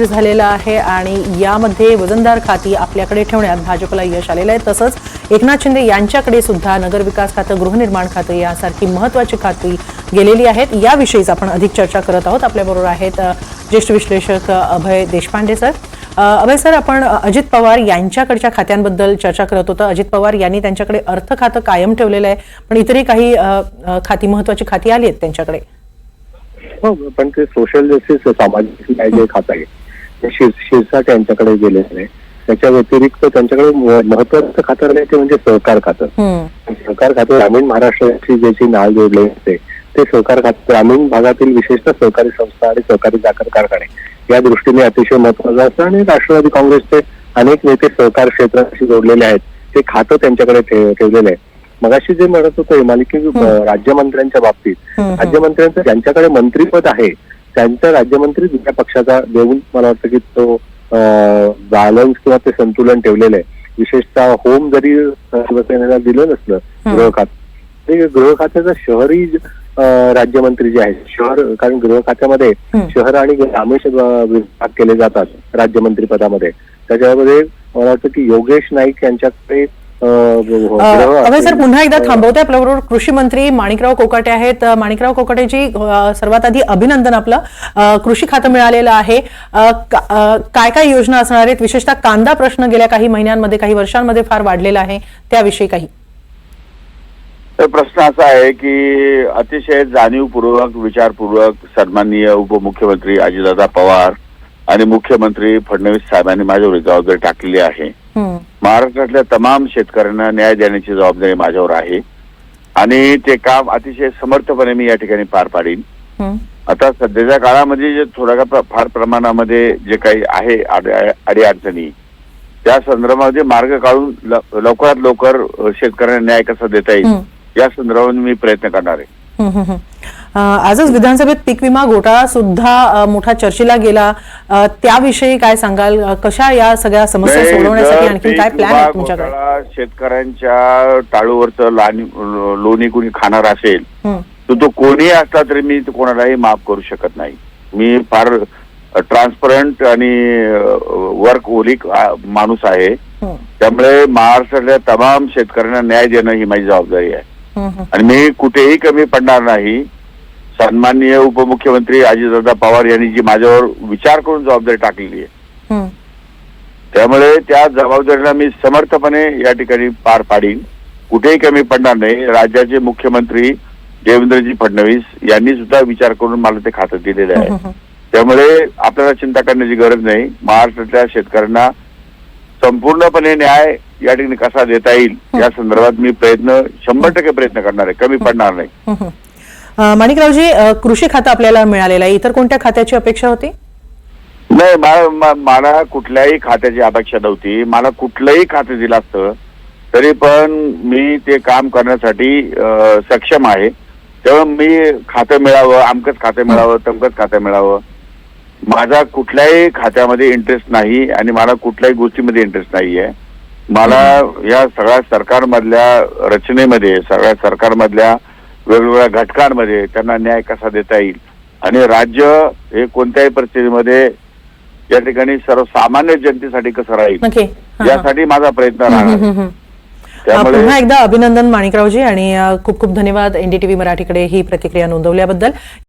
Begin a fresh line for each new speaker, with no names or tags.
झालेला आहे आणि यामध्ये वजनदार खाती आपल्याकडे ठेवण्यात भाजपला यश आलेलं आहे। तसंच एकनाथ शिंदे यांच्याकडे सुद्धा नगरविकास खातं, गृहनिर्माण खातं यासारखी महत्त्वाची खाती गेलेली आहेत। याविषयीच आपण अधिक चर्चा करत आहोत। आपल्याबरोबर आहेत ज्येष्ठ विश्लेषक अभय देशपांडे सर। अभय सर, आपण अजित पवार यांच्याकडच्या खात्यांबद्दल चर्चा करत होतो। अजित पवार यांनी त्यांच्याकडे अर्थ खातं कायम ठेवलेलं आहे, पण इतरही काही खाती, महत्त्वाची खाती आली आहेत त्यांच्याकडे।
हो, पण ते सोशल जस्टिस, सामाजिक न्याय जे खातं आहे ते शिरसाट त्यांच्याकडे गेलेलं आहे। त्याच्या व्यतिरिक्त त्यांच्याकडे महत्त्वाचं खातं आहे ते म्हणजे सहकार खातं। सहकार खातं ग्रामीण महाराष्ट्राची ज्याची नाळ जोडले असते ते सहकार खातं ग्रामीण भागातील विशेषतः सहकारी संस्था आणि सहकारी साखर कारखाने या दृष्टीने अतिशय महत्त्वाचं असतं आणि राष्ट्रवादी काँग्रेसचे अनेक नेते सहकार क्षेत्राशी जोडलेले आहेत। ते खातं त्यांच्याकडे ठेवलेलं आहे। मगाशी जे म्हणत होतो मालिकी राज्यमंत्र्यांच्या बाबतीत, राज्यमंत्र्यांचं ज्यांच्याकडे मंत्रीपद आहे त्यांचा राज्यमंत्री दुसऱ्या पक्षाचा देऊन मला वाटतं की तो बॅलन्स किंवा ते संतुलन ठेवलेलं आहे। विशेषतः होम जरी शिवसेनेला दिलं नसलं गृह खातं, ते गृह खात्याचा शहरी राज्यमंत्री जे आहेत, शहर, कारण गृह खात्यामध्ये शहर आणि ग्रामीण विभाग केले जातात राज्यमंत्री पदामध्ये। त्याच्यामध्ये मला वाटतं की योगेश नाईक यांच्याकडे
अभय सर, पुन्हा एकदा थांबवते। आपल्याबरोबर कृषी मंत्री माणिकराव कोकाटे आहेत। माणिकराव कोकाटेजी, सर्वात आधी अभिनंदन, आपलं कृषी खातं मिळालेलं आहे। काय काय योजना असणार आहेत? विशेषतः कांदा प्रश्न गेल्या काही महिन्यांमध्ये, काही वर्षांमध्ये फार वाढलेला आहे, त्याविषयी काही?
प्रश्न असा आहे की अतिशय जाणीवपूर्वक, विचारपूर्वक सन्माननीय उपमुख्यमंत्री अजितदादा पवार आणि मुख्यमंत्री फडणवीस साहेबांनी माझ्यावर जबाबदारी टाकलेली आहे। महाराष्ट्रातल्या तमाम शेतकऱ्यांना न्याय देण्याची जबाबदारी माझ्यावर आहे आणि ते काम अतिशय समर्थपणे मी या ठिकाणी पार पाडीन। आता सध्याच्या काळामध्ये जे थोड्या फार प्रमाणामध्ये जे काही आहे अडीअडचणी, त्या संदर्भामध्ये मार्ग काढून लवकरात लवकर शेतकऱ्यांना न्याय कसा देता येईल या संदर्भात मी प्रयत्न करणार आहे।
आजच विधानसभेत पीक विमा घोटाळा सुद्धा मोठा चर्चेला गेला, त्याविषयी काय सांगाल? कशा या सगळ्या समस्या सोडवण्यासाठी आणखी काय प्लॅन आहे तुमच्याकडे?
शेतकऱ्यांच्या टाळूवरचं लोणी कोणी खाणार असेल तर तो कोणी असला तरी मी कोणालाही माफ करू शकत नाही। मी फार ट्रान्सपरंट आणि वर्क ओलिक माणूस आहे, त्यामुळे महाराष्ट्रातल्या तमाम शेतकऱ्यांना न्याय देणं ही माझी जबाबदारी आहे आणि मी कुठेही कमी पडणार नाही। सन्माननीय उपमुख्यमंत्री अजितदादा पवार यांनी जी माझ्यावर विचार करून जबाबदारी टाकलेली आहे, त्यामुळे त्या जबाबदारीला मी समर्थपणे या ठिकाणी पार पाडीन, कुठेही कमी पडणार नाही। राज्याचे मुख्यमंत्री देवेंद्रजी फडणवीस यांनी सुद्धा विचार करून मला ते खातं दिलेलं आहे, त्यामुळे आपल्याला चिंता करण्याची गरज नाही। महाराष्ट्रातल्या शेतकऱ्यांना संपूर्णपणे न्याय या ठिकाणी कसा देता येईल या संदर्भात मी 100% प्रयत्न करणार आहे, कमी पडणार नाही।
माणिकरावजी, कृषी खातं आपल्याला मिळालेलं आहे, इतर कोणत्या खात्याची अपेक्षा होती?
नाही, मला कुठल्याही खात्याची अपेक्षा नव्हती। मला कुठलंही खातं दिलं असतं तरी पण मी ते काम करण्यासाठी सक्षम आहे। तेव्हा मी खातं मिळावं, अमकंच खातं मिळावं, तमकंच खातं मिळावं, माझा कुठल्याही खात्यामध्ये इंटरेस्ट नाही आणि मला कुठल्याही गोष्टीमध्ये इंटरेस्ट नाहीये। मला या सगळ्या सरकारमधल्या रचनेमध्ये, सगळ्या सरकारमधल्या वेगवेगळ्या घटकांमध्ये त्यांना न्याय कसा देता येईल आणि राज्य हे कोणत्याही परिस्थितीमध्ये या ठिकाणी सर्वसामान्य जनतेसाठी कसं राहील यासाठी माझा प्रयत्न राहणार। त्यामुळे
पुन्हा एकदा अभिनंदन माणिकरावजी आणि खूप खूप धन्यवाद एनडीटीव्ही मराठीकडे ही प्रतिक्रिया नोंदवल्याबद्दल।